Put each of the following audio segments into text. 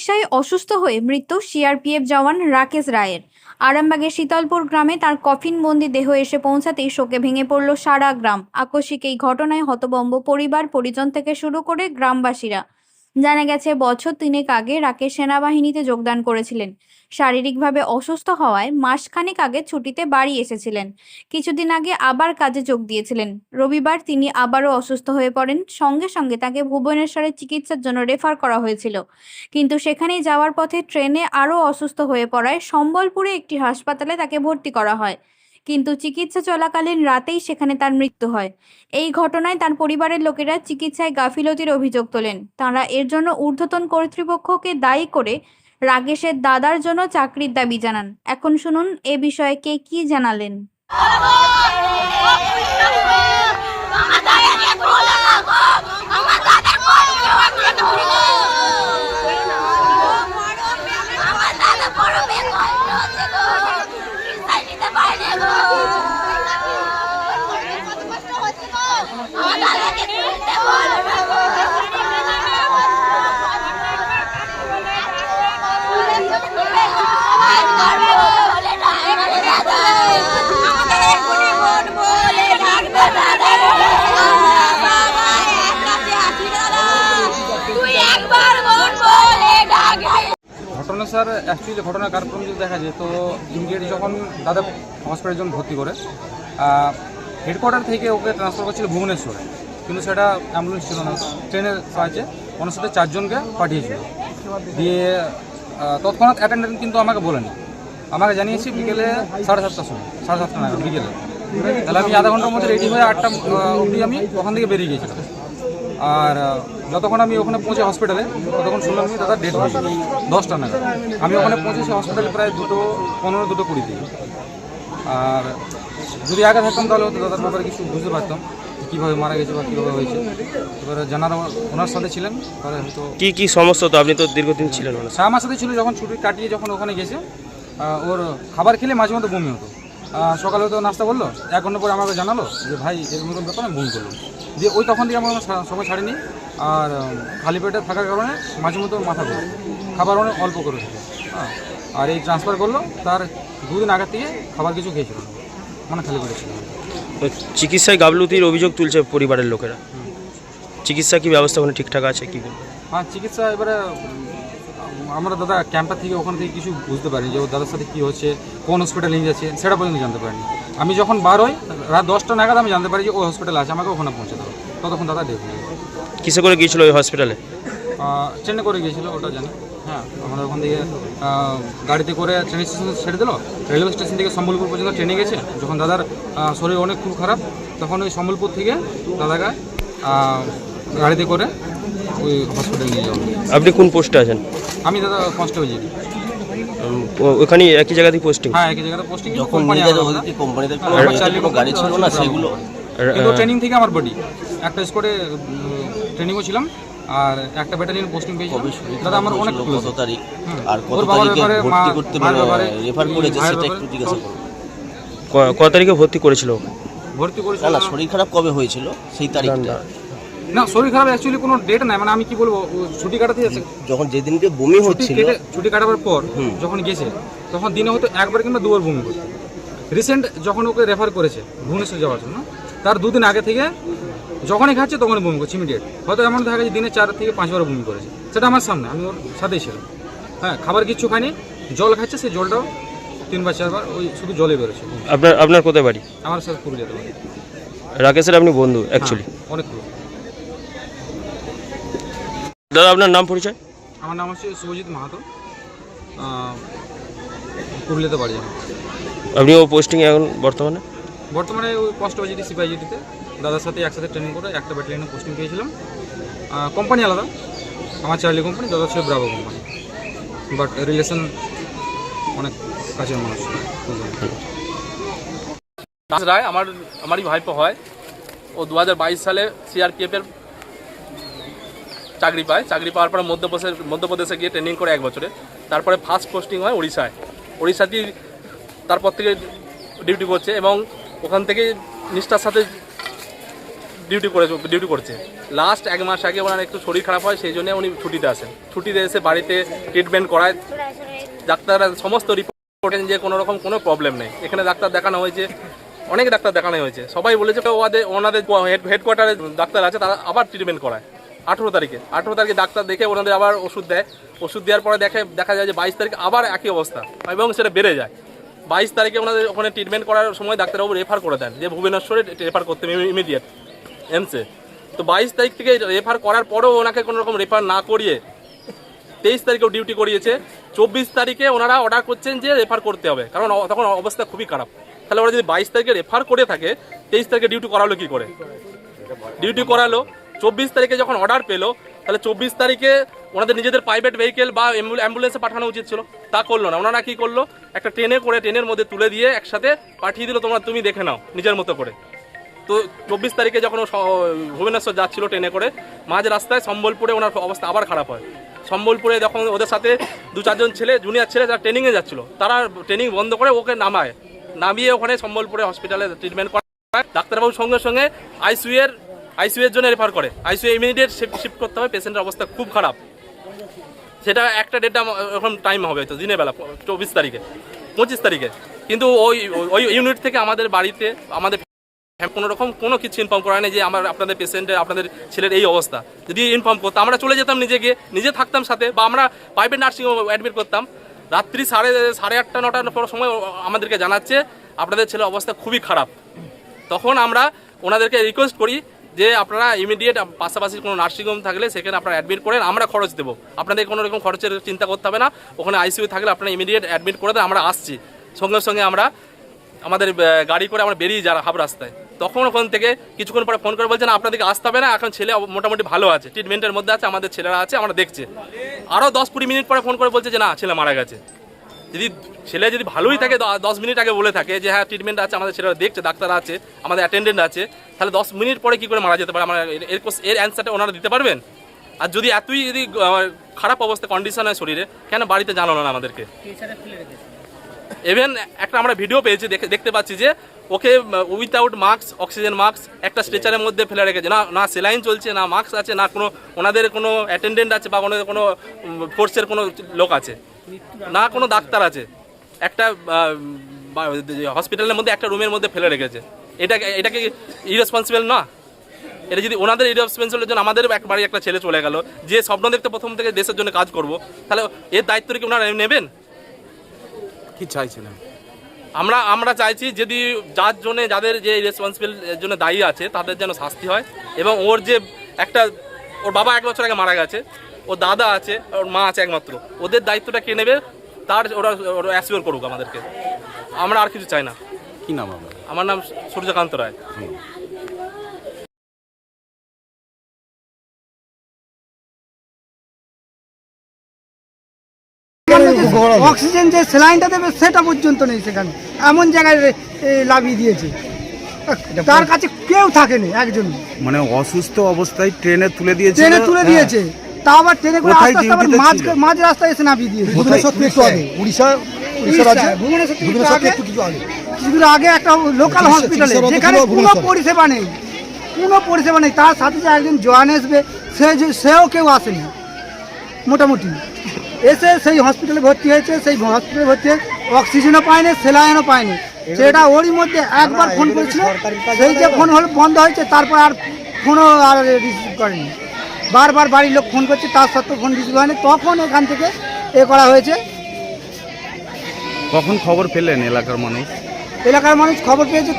চিকিৎসায় অসুস্থ হয়ে মৃত্যু সিআরপিএফ জওয়ান রাকেশ রায়ের। আরামবাগের শীতলপুর গ্রামে তার কফিনবন্দি দেহ এসে পৌঁছাতেই শোকে ভেঙে পড়ল সারা গ্রাম। আকস্মিক এই ঘটনায় হতভম্ব পরিবার পরিজন থেকে শুরু করে গ্রামবাসীরা। জানা গেছে, বছর 3 আগে রাকেশ সেনাবাহিনীতে যোগদান করেছিলেন। শারীরিকভাবে অসুস্থ হওয়ায় মাসখানেক আগে ছুটিতে বাড়ি এসেছিলেন। কিছুদিন আগে আবার কাজে যোগ দিয়েছিলেন। রবিবার তিনি আবারও অসুস্থ হয়ে পড়েন। সঙ্গে সঙ্গে তাকে ভুবনেশ্বরে চিকিৎসার জন্য রেফার করা হয়েছিল, কিন্তু সেখানেই যাওয়ার পথে ট্রেনে আরও অসুস্থ হয়ে পড়ায় সম্বলপুরে একটি হাসপাতালে তাকে ভর্তি করা হয়, কিন্তু চিকিৎসা চলাকালীন রাতেই সেখানে তার মৃত্যু হয়। এই ঘটনায় তার পরিবারের লোকেরা চিকিৎসায় গাফিলতির অভিযোগ তোলেন। তাঁরা এর জন্য ঊর্ধ্বতন কর্তৃপক্ষকে দায়ী করে রাকেশের দাদার জন্য চাকরির দাবি জানান। এখন শুনুন এ বিষয়ে কে কি জানালেন। ঘটনা স্যার অ্যাকচুয়ালি ঘটনার কারণ যদি দেখা যায় তো ইমিডিয়েট যখন দাদা হসপিটালের জন্য ভর্তি করে হেডকোয়ার্টার থেকে ওকে ট্রান্সফার করছিল ভুবনেশ্বরে, কিন্তু সেটা অ্যাম্বুলেন্স ছিল না, ট্রেনের সাহায্যে ওনার সাথে 4 জনকে পাঠিয়েছিল। দিয়ে তৎক্ষণাৎ অ্যাটেন্ডেন্ট কিন্তু আমাকে বলেনি, আমাকে জানিয়েছি বিকেলে 7:30টার সময়, 7:30টা নাগাদ বিকেলে। তাহলে আমি আধা ঘন্টার মধ্যে রেডি হয়ে 8টা অবধি আমি ওখান থেকে বেরিয়ে গিয়েছিলাম। আর যতক্ষণ আমি ওখানে পৌঁছে হসপিটালে ততক্ষণ শুনলাম আমি দাদা ডেট হয়েছিল 10টা নাগাদ। আমি ওখানে পৌঁছেছি হসপিটালে প্রায় 2:15, 2:20 দিকে। আর যদি আগে থাকতাম তাহলে হয়তো দাদার ব্যাপারে কিছু বুঝতে পারতাম কীভাবে মারা গেছে বা কীভাবে হয়েছে। এবারে জানার ওনার সাথে ছিলেন, তাহলে হয়তো কী সমস্যা, তো আপনি তো দীর্ঘদিন ছিলেন। হ্যাঁ, আমার সাথে ছিল। যখন ছুটি কাটিয়ে যখন ওখানে গেছে, ওর খাবার খেলে মাঝে মধ্যে বমি হতো। সকালে হয়তো নাস্তা করলো, 1 ঘন্টা পরে আমাকে জানালো যে ভাই এরকম ব্যাপার, আমি বমি করলো। দিয়ে ওই তখন থেকে আমার সময় ছাড়েনি। আর খালি পেটে থাকার কারণে মাঝে মধ্যে মাথা ঘুরে, খাবার অনেক অল্প করে থাকে। হ্যাঁ, আর এই ট্রান্সফার করলো তার 2 দিন আগের থেকে খাবার কিছু খেয়েছিল না, মানে খালি পেটে ছিল। চিকিৎসায় গাফলতির অভিযোগ তুলছে পরিবারের লোকেরা। চিকিৎসা কি ব্যবস্থা ওখানে ঠিকঠাক আছে কি? হ্যাঁ, চিকিৎসা এবারে আমরা দাদা ক্যাম্পটা থেকে ওখান থেকে কিছু বুঝতে পারিনি যে ওর দাদার সাথে কী হচ্ছে, কোন হসপিটালে নিয়ে যাচ্ছে, সেটা পর্যন্ত জানতে পারিনি। আমি যখন বার হই রাত 10টা নাগাদ আমি জানতে পারি যে ওই হসপিটালে আছে, আমাকে ওখানে পৌঁছে দেবো। ততক্ষণ দাদা ডেট হয়ে গেছে। কিসে করে গিয়েছিল ওই হসপিটালে? ট্রেনে করে গিয়েছিল, ওটা জানি। হ্যাঁ, আমাদের ওখান থেকে গাড়িতে করে ট্রেন স্টেশনে ছেড়ে দিল। রেলওয়ে স্টেশন থেকে সম্বলপুর পর্যন্ত ট্রেনে গেছে। যখন দাদার শরীর অনেক খুব খারাপ, তখন ওই সম্বলপুর থেকে দাদাকে গাড়িতে করে ওই হসপিটালে নিয়ে যাওয়া। আপনি কোন পোস্টে আছেন? আমি দাদা কনস্টেবল জিডি। ওখানে একই জায়গাতেই পোস্টিং? হ্যাঁ, একই জায়গাতে পোস্টিং। যখন কোম্পানিতে গাড়ি ছিল না, সেগুলো কিন্তু ট্রেনিং থেকে আমার বডি একটা স্কোয়াডে ট্রেনিংও ছিলাম, আর একটা ব্যাটালিয়ন পোস্টিং পেয়েছি। দাদা আমার অনেক কত তারিখ আর কত তারিখে ভর্তি করতে রেফার করেছে সেটা একটু জিজ্ঞাসা করুন। কত তারিখে ভর্তি করেছিল? ভর্তি করেছিল না, শরীর খারাপ কবে হয়েছিল সেই তারিখটা? না, শরীর খারাপ অ্যাকচুয়ালি কোনো ডেট নাই, মানে আমি কি বলবো, ছুটি কাটাতে আছে। যখন যেদিনকে বমি হচ্ছিল, ছুটি কাটাবার পর যখন গেছে, তখন দিনে হয়তো 1বার কিংবা 2বার বমি করছে। রিসেন্ট যখন ওকে রেফার করেছে ভুবনেশ্বর যাওয়ার জন্য, তার 2 দিন আগে থেকে যখনই খাচ্ছে তখনই বমি করছে ইমিডিয়েট। হয়তো এমন দেখা গেছে দিনে 4 থেকে 5বার বমি করেছে, সেটা আমার সামনে, আমি ওর সাথেই ছিলাম। হ্যাঁ, খাবার কিচ্ছু খায়নি, জল খাচ্ছে, সেই জলটাও 3বার 4বার ওই শুধু জলে বেরোচ্ছে। আপনার কোথায় বাড়ি? আমার সাথে পুরুলিয়াতে বাড়ি। রাকেশের আপনি বন্ধু অ্যাকচুয়ালি? অনেক পুরো। দাদা আপনার নাম পরিচয়? আমার নাম হচ্ছে শুভজিৎ মাহাতো, পুরুলিয়াতে বাড়ি। আপনি ও পোস্টিং এখন বর্তমানে ওই কনস্টেবল জিডি সিপাহীজিডিতে দাদার সাথে একসাথে ট্রেনিং করে একটা ব্যাটালিয়নে পোস্টিং পেয়েছিলাম। কোম্পানি আলাদা, আমার চার্লি কোম্পানি, দাদা ছিল ব্রাভো কোম্পানি, বাট রিলেশন অনেক কাছের মানুষ। রায় আমারই ভাইপো হয়। ও 2022 সালে সিআরপিএফের চাকরি পায়। চাকরি পাওয়ার পরে মধ্যপ্রদেশে গিয়ে ট্রেনিং করে 1 বছরে। তারপরে ফার্স্ট পোস্টিং হয় ওড়িশাতেই তারপর থেকে ডিউটি করছে এবং ওখান থেকে নিষ্ঠার সাথে ডিউটি করছে। লাস্ট 1 মাস আগে ওনার একটু শরীর খারাপ হয়, সেই জন্য উনি ছুটিতে আসেন। ছুটিতে এসে বাড়িতে ট্রিটমেন্ট করায়, ডাক্তাররা সমস্ত রিপোর্ট যে কোনো রকম কোনো প্রবলেম নেই। এখানে ডাক্তার দেখানো হয়েছে, অনেক ডাক্তার দেখানো হয়েছে, সবাই বলেছে ওনাদের হেডকোয়ার্টারে ডাক্তার আছে, তারা আবার ট্রিটমেন্ট করায়। 18 তারিখে ডাক্তার দেখে ওনাদের আবার ওষুধ দেয়। ওষুধ দেওয়ার পরে দেখা যায় যে 22 তারিখে আবার একই অবস্থা এবং সেটা বেড়ে যায়। 22 তারিখে ওনাদের ওখানে ট্রিটমেন্ট করার সময় ডাক্তারবাবু রেফার করে দেন যে ভুবনেশ্বরে রেফার করতে ইমিডিয়েট এমসে। তো 22 তারিখ থেকে রেফার করার পরেও ওনাকে কোনো রকম রেফার না করিয়ে 23 তারিখেও ডিউটি করিয়েছে। 24 তারিখে ওনারা অর্ডার করছেন যে রেফার করতে হবে, কারণ তখন অবস্থা খুবই খারাপ। তাহলে ওরা যদি 22 তারিখে রেফার করে থাকে, 23 তারিখে ডিউটি করালো কি করে? ডিউটি করালো 24 তারিখে যখন অর্ডার পেলো, তাহলে 24 তারিখে ওনাদের নিজেদের প্রাইভেট ভেহিকেল বা অ্যাম্বুলেন্সে পাঠানো উচিত ছিল, তা করলো না। ওনারা কি করলো, একটা ট্রেনের মধ্যে তুলে দিয়ে একসাথে পাঠিয়ে দিল, তুমি দেখে নাও নিজের মতো করে। তো 24 তারিখে যখন ভুবনেশ্বর যাচ্ছিল ট্রেনে করে, মাঝ রাস্তায় সম্বলপুরে ওনার অবস্থা আবার খারাপ হয়। সম্বলপুরে যখন ওদের সাথে 2-4 জন ছেলে, জুনিয়র ছেলে যারা ট্রেনিংয়ে যাচ্ছিল, তারা ট্রেনিং বন্ধ করে ওকে নামিয়ে ওখানে সম্বলপুরে হসপিটালে ট্রিটমেন্ট করায়। ডাক্তারবাবুর সঙ্গে সঙ্গে আইসিইউ এর জন্য রেফার করে। আইসিইউ ইমিডিয়েট শিফট করতে হবে, পেশেন্টের অবস্থা খুব খারাপ। সেটা একটা ডেটটা এখন টাইম হবে তো দিনের বেলা 24 তারিখে 25 তারিখে, কিন্তু ওই ইউনিট থেকে আমাদের বাড়িতে আমাদের কোনো রকম কোনো কিছু ইনফর্ম করা নেই যে আপনাদের পেশেন্টের, আপনাদের ছেলের এই অবস্থা। যদি ইনফর্ম করতাম, আমরা চলে যেতাম, নিজে থাকতাম সাথে, বা আমরা প্রাইভেট নার্সিংহোমে অ্যাডমিট করতাম। রাত্রি 8:30-9টার সময় আমাদেরকে জানাচ্ছে আপনাদের ছেলের অবস্থা খুবই খারাপ। তখন আমরা ওনাদেরকে রিকোয়েস্ট করি যে আপনারা ইমিডিয়েট পাশাপাশি কোনো নার্সিংহোম থাকলে সেখানে আপনারা অ্যাডমিট করেন, আমরা খরচ দেবো, আপনাদের কোনো রকম খরচের চিন্তা করতে হবে না। ওখানে আইসিইউ থাকলে আপনারা ইমিডিয়েট অ্যাডমিট করে দেন, আমরা আসছি। সঙ্গে সঙ্গে আমরা আমাদের গাড়ি করে আমরা বেরিয়ে যাই হাফ রাস্তায়। তখন ওখান থেকে কিছুক্ষণ পরে ফোন করে বলছেন আপনাদেরকে আসতে হবে না, এখন ছেলে মোটামুটি ভালো আছে, ট্রিটমেন্টের মধ্যে আছে, আমাদের ছেলেরা আছে, আমরা দেখছি। আরও 10-20 মিনিট পরে ফোন করে বলছে যে না, ছেলে মারা গেছে। ছেলে যদি ভালোই থাকে, 10 মিনিট আগে বলে থাকে যে হ্যাঁ ট্রিটমেন্ট আছে, আমাদের ছেলেরা দেখছে, ডাক্তার আছে, আমাদের অ্যাটেন্ডেন্ট আছে, তাহলে 10 মিনিট পরে কী করে মারা যেতে পারে? আমরা এর অ্যান্সারটা ওনারা দিতে পারবেন? আর যদি যদি খারাপ অবস্থা কন্ডিশন হয় শরীরে, কেন বাড়িতে জানালো না আমাদেরকে? ইভেন একটা আমরা ভিডিও পেয়েছি, দেখতে পাচ্ছি যে ওকে উইথাউট মাস্ক, অক্সিজেন মাস্ক একটা স্ট্রেচারের মধ্যে ফেলে রেখেছে। না সেলাইন চলছে, না মাস্ক আছে, না ওনাদের কোনো অ্যাটেন্ডেন্ট আছে বা ওনাদের কোনো ফোর্সের কোনো লোক আছে, না কোনো ডাক্তার আছে। একটা হসপিটালের মধ্যে একটা রুমের মধ্যে ফেলে রেখেছে। এটাকে ইরেসপন্সিবল না? এটা যদি ওনাদের ইরেসপন্সিবলের জন্য আমাদের বাড়ি একটা ছেলে চলে গেল, যে স্বপ্ন দেখতে প্রথম থেকে দেশের জন্য কাজ করব, তাহলে এর দায়িত্ব কি ওনারা নেবেন? কি চাইছিলেন? আমরা চাইছি যদি যাদের যে রেসপন্সিবল এর জন্য দায়ী আছে তাদের যেন শাস্তি হয়, এবং ওর বাবা 1 বছর আগে মারা গেছে, ওর দাদা আছে, ওর মা আছে একমাত্র, ওদের দায়িত্বটা কে নেবে ওরা অ্যাসিওর করুক আমাদেরকে। আমরা আর কিছু চাই না। কি নাম আপনার? আমার নাম সূর্যকান্ত রায়। অক্সিজেন যে স্যালাইনটা দেবে সেটা পর্যন্ত নেই সেখানে, এমন জায়গায় লাভিয়ে দিয়েছে, তার কাছে কেউ থাকেনি একজন। মানে অসুস্থ অবস্থায় ট্রেনে তুলে দিয়েছে, তা আবার ট্রেনে করে আস্তে আস্তে মাঝ রাস্তায় এসে নামিয়ে দিয়েছে। কিছুদিন আগে একটা লোকাল হসপিটালে, যেখানে কোনো পরিষেবা নেই, তার সাথে যে একজন জোয়ান আসবে সেও কেউ আসেনি। মোটামুটি এসে সেই হসপিটালে ভর্তি হয়েছে, সেই হসপিটালে ভর্তি হয়ে অক্সিজেনও পায়নি, সেলাইনও পায়নি। সেটা ওরই মধ্যে একবার ফোন করেছিল, সেই যে ফোন বন্ধ হয়েছে, তারপর আর ফোনও আর রিসিভ করেনি। বারবার বাড়ির লোক ফোন করছে, তার সত্ত্বেও ফোন রিসিভ হয়নি। তখন এখান থেকে করা হয়েছে। কখন খবর পেলেন এলাকার মানুষ? খবর পেয়েছে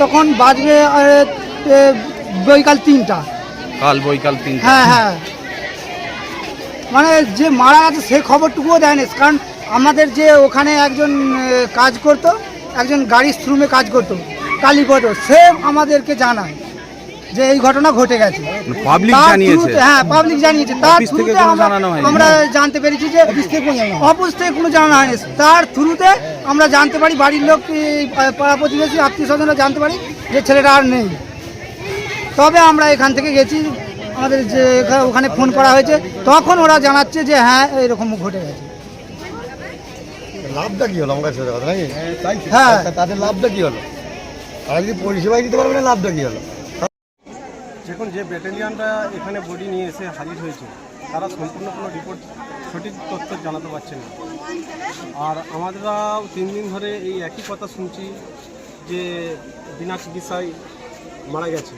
তখন বাজবে বৈকাল 3টা। কাল বৈকাল 3টা? হ্যাঁ, মানে যে মারা গেছে সে খবরটুকুও দেয়নি। কারণ আমাদের যে ওখানে একজন কাজ করতো, একজন গাড়ির শোরুমে কাজ করতো, কালীপদ, সে আমাদেরকে জানায় যে এই ঘটনা ঘটে গেছে। পাবলিক জানিয়েছে? হ্যাঁ, পাবলিক জানিয়েছে। তার থ্রুতে আমরা জানতে পেরেছি যে অফিস থেকে কোনো জানানো হয়নি। তার থ্রুতে আমরা জানতে পারি, বাড়ির লোক, পাড়া প্রতিবেশী, আত্মীয় স্বজনরা জানতে পারি যে ছেলেটা আর নেই। তবে আমরা এখান থেকে গেছি, আমাদের যে ওখানে ফোন করা হয়েছে, তখন ওরা জানাচ্ছে যে হ্যাঁ এরকম ঘটে গেছে। লাভটা কি হলো আমার কাছে কথা নাকি? হ্যাঁ, তাদের লাভটা কি হলো? তারা যদি পরিষেবাই দিতে পারবে না, লাভটা কি হলো? যে ব্যাটালিয়ানরা এখানে বডি নিয়ে এসে হাজির হয়েছে তারা সম্পূর্ণ কোনো রিপোর্ট সঠিক তথ্য জানাতে পারছে না। আর আমরাও 3 দিন ধরে এই একই কথা শুনছি যে বিনা চিকিৎসায় মারা গেছে।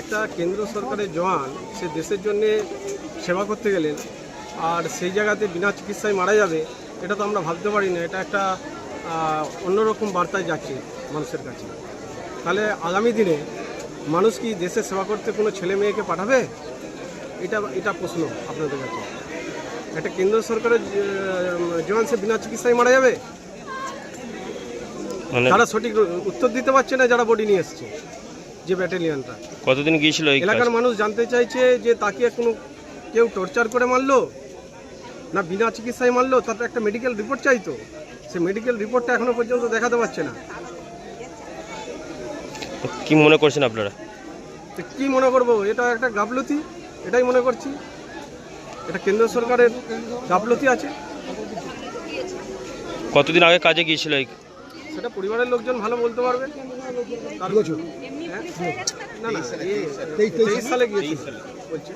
একটা কেন্দ্র সরকারের জওয়ান সে দেশের জন্যে সেবা করতে গেলেন আর সেই জায়গাতে বিনা চিকিৎসায় মারা যাবে, এটা তো আমরা ভাবতে পারি না। এটা একটা অন্যরকম বার্তায় যাচ্ছে মানুষের কাছে। তাহলে আগামী দিনে মানুষ কি দেশের সেবা করতে কোনো ছেলে মেয়েকে পাঠাবে? এটা প্রশ্ন আপনাদের কাছে। একটা কেন্দ্র সরকারের জওয়ান সে বিনা চিকিৎসায় মারা যাবে? তারা সঠিক উত্তর দিতে পারছে না যারা বডি নিয়ে এসছে যে ব্যাটালিয়ানটা। কতদিন গিয়েছিল এলাকার মানুষ জানতে চাইছে যে তাকে কোনো কেউ টর্চার করে মারলো না বিনা চিকিৎসায় মারলো, তার একটা মেডিকেল রিপোর্ট চাইতো। সে মেডিকেল রিপোর্টটা এখনো পর্যন্ত দেখাতে পারছে না। কি মনে করছেন আপনারা? তো কি মনে করবো, এটা একটা গাফলতি, এটাই মনে করছি। এটা কেন্দ্র সরকারের গাফলতি আছে। কতদিন আগে কাজে গিয়েছিল? সেটা পরিবারের লোকজন ভালো বলতে পারবে। না না 23 সালে গিয়েছি বলছে।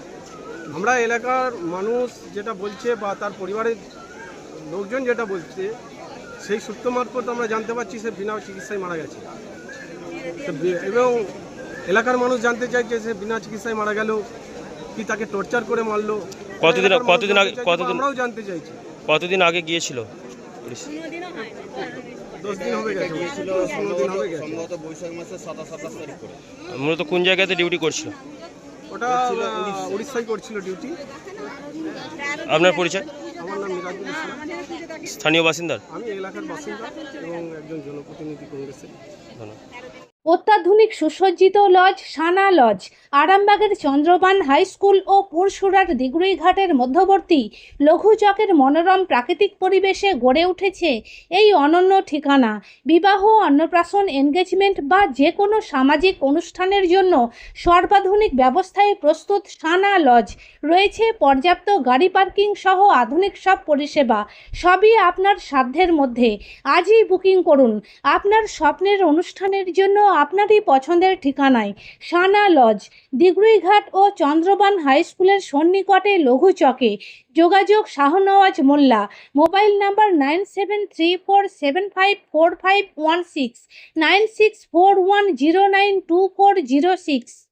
আমরা এলাকার মানুষ যেটা বলছে বা তার পরিবারের লোকজন যেটা বলছে সেই সূত্র মারফত আমরা জানতে পারছি সে বিনা চিকিৎসায় মারা গেছে। এবং এলাকার মানুষ জানতে চাইছে সে বিনা চিকিৎসায় মারা গেল কি তাকে টর্চার করে মারলো। আমরাও জানতে চাইছি কতদিন আগে গিয়েছিল? 10 দিন হবে গেছে, 15 দিন হবে গেছে। মূলত কোন জায়গাতে ডিউটি করছিল? ওটা উড়িষ্যায় করছিল ডিউটি। আপনার পরিচয়? আমার নাম মিরাজুল ইসলাম। স্থানীয় বাসিন্দা? আমি এলাকার বাসিন্দা এবং একজন জনপ্রতিনিধি কংগ্রেসের। ধন্যবাদ। অত্যাধুনিক সুসজ্জিত লজ সানা লজ আরামবাগের চন্দ্রবান হাই স্কুল ও পুরসুরার দিগুড়িঘাটের মধ্যবর্তী লঘু চকের মনোরম প্রাকৃতিক পরিবেশে গড়ে উঠেছে এই অনন্য ঠিকানা। বিবাহ, অন্নপ্রাশন, এনগেজমেন্ট বা যে কোনো সামাজিক অনুষ্ঠানের জন্য সর্বাধুনিক ব্যবস্থায় প্রস্তুত সানা লজ। রয়েছে পর্যাপ্ত গাড়ি পার্কিং সহ আধুনিক সব পরিষেবা। সবই আপনার সাধ্যের মধ্যে। আজই বুকিং করুন আপনার স্বপ্নের অনুষ্ঠানের জন্য আপনারই পছন্দের ঠিকানায়। সানা লজ, দিগুড়িঘাট ও চন্দ্রবান হাই স্কুলের সন্নিকটে লঘু চকে। যোগাযোগ শাহনওয়াজ মোল্লা। Mobile number 9734754516, 9641092406।